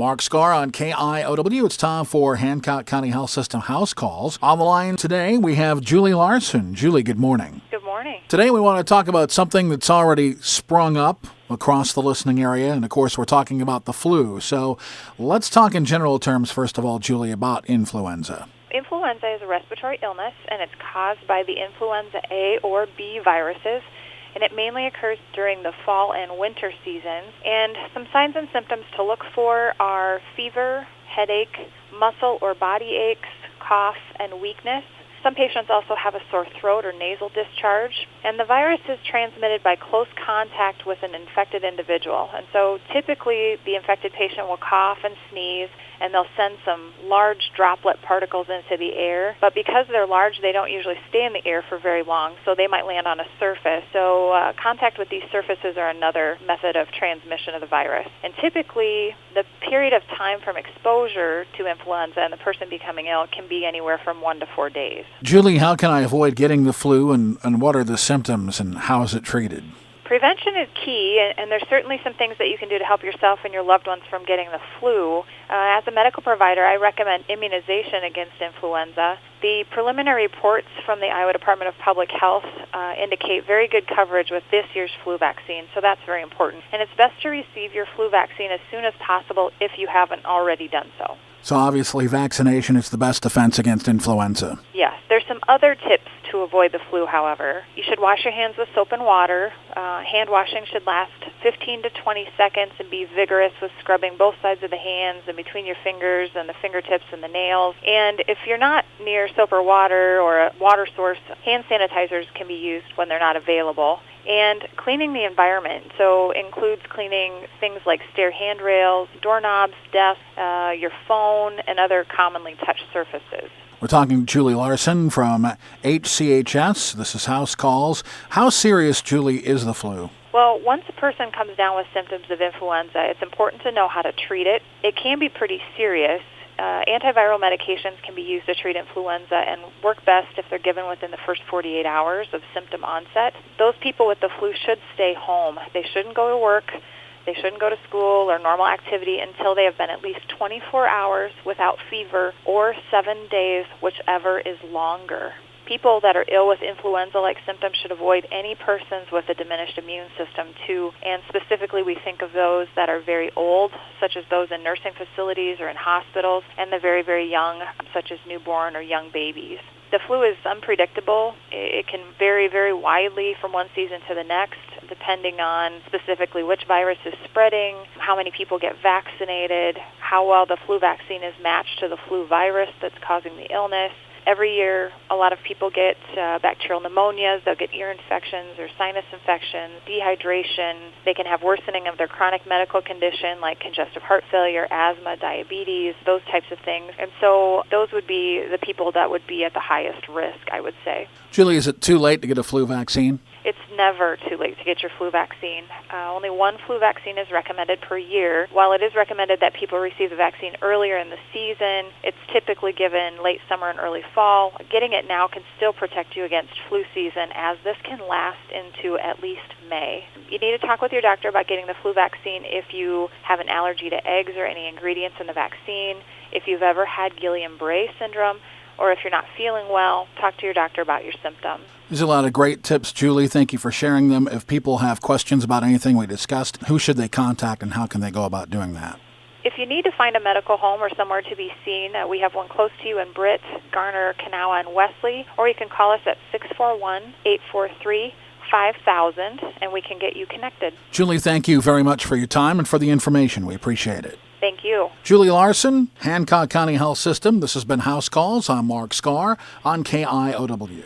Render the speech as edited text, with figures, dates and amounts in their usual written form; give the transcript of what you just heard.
Mark Scar on KIOW. It's time for Hancock County Health System House Calls. On the line today, we have Julie Larson. Julie, good morning. Good morning. Today, we want to talk about something that's already sprung up across the listening area, and of course, we're talking about the flu. So let's talk in general terms, first of all, Julie, about influenza. Influenza is a respiratory illness, and it's caused by the influenza A or B viruses, and it mainly occurs during the fall and winter seasons. And some signs and symptoms to look for are fever, headache, muscle or body aches, cough, and weakness. Some patients also have a sore throat or nasal discharge, and the virus is transmitted by close contact with an infected individual. And so typically the infected patient will cough and sneeze, and they'll send some large droplet particles into the air. But because they're large, they don't usually stay in the air for very long, so they might land on a surface. So contact with these surfaces are another method of transmission of the virus. And typically, the period of time from exposure to influenza and the person becoming ill can be anywhere from 1 to 4 days. Julie, how can I avoid getting the flu, and what are the symptoms, and how is it treated? Prevention is key, and there's certainly some things that you can do to help yourself and your loved ones from getting the flu. As a medical provider, I recommend immunization against influenza. The preliminary reports from the Iowa Department of Public Health indicate very good coverage with this year's flu vaccine, so that's very important. And it's best to receive your flu vaccine as soon as possible if you haven't already done so. So obviously vaccination is the best defense against influenza. Yes. There's some other tips to avoid the flu, however. You should wash your hands with soap and water. Hand washing should last 15 to 20 seconds and be vigorous with scrubbing both sides of the hands and between your fingers and the fingertips and the nails. And if you're not near soap or water or a water source, hand sanitizers can be used when they're not available. And cleaning the environment, so includes cleaning things like stair handrails, doorknobs, desks, your phone, and other commonly touched surfaces. We're talking to Julie Larson from HCHS. This is House Calls. How serious, Julie, is the flu? Well, once a person comes down with symptoms of influenza, it's important to know how to treat it. It can be pretty serious. Antiviral medications can be used to treat influenza and work best if they're given within the first 48 hours of symptom onset. Those people with the flu should stay home. They shouldn't go to work. They shouldn't go to school or normal activity until they have been at least 24 hours without fever or 7 days, whichever is longer. People that are ill with influenza-like symptoms should avoid any persons with a diminished immune system too, and specifically we think of those that are very old, such as those in nursing facilities or in hospitals, and the very, very young, such as newborn or young babies. The flu is unpredictable. It can vary very widely from one season to the next, depending on specifically which virus is spreading, how many people get vaccinated, how well the flu vaccine is matched to the flu virus that's causing the illness. Every year, a lot of people get bacterial pneumonias. They'll get ear infections or sinus infections, dehydration. They can have worsening of their chronic medical condition like congestive heart failure, asthma, diabetes, those types of things. And so those would be the people that would be at the highest risk, I would say. Julie, is it too late to get a flu vaccine? It's never too late to get your flu vaccine. Only one flu vaccine is recommended per year. While it is recommended that people receive the vaccine earlier in the season, it's typically given late summer and early fall. Getting it now can still protect you against flu season, as this can last into at least May. You need to talk with your doctor about getting the flu vaccine if you have an allergy to eggs or any ingredients in the vaccine, if you've ever had Guillain-Barré syndrome, or if you're not feeling well, talk to your doctor about your symptoms. There's a lot of great tips, Julie. Thank you for sharing them. If people have questions about anything we discussed, who should they contact and how can they go about doing that? If you need to find a medical home or somewhere to be seen, we have one close to you in Britt, Garner, Kanawha, and Wesley, or you can call us at 641-843-5000, and we can get you connected. Julie, thank you very much for your time and for the information. We appreciate it. Thank you. Julie Larson, Hancock County Health System. This has been House Calls. I'm Mark Scar on KIOW.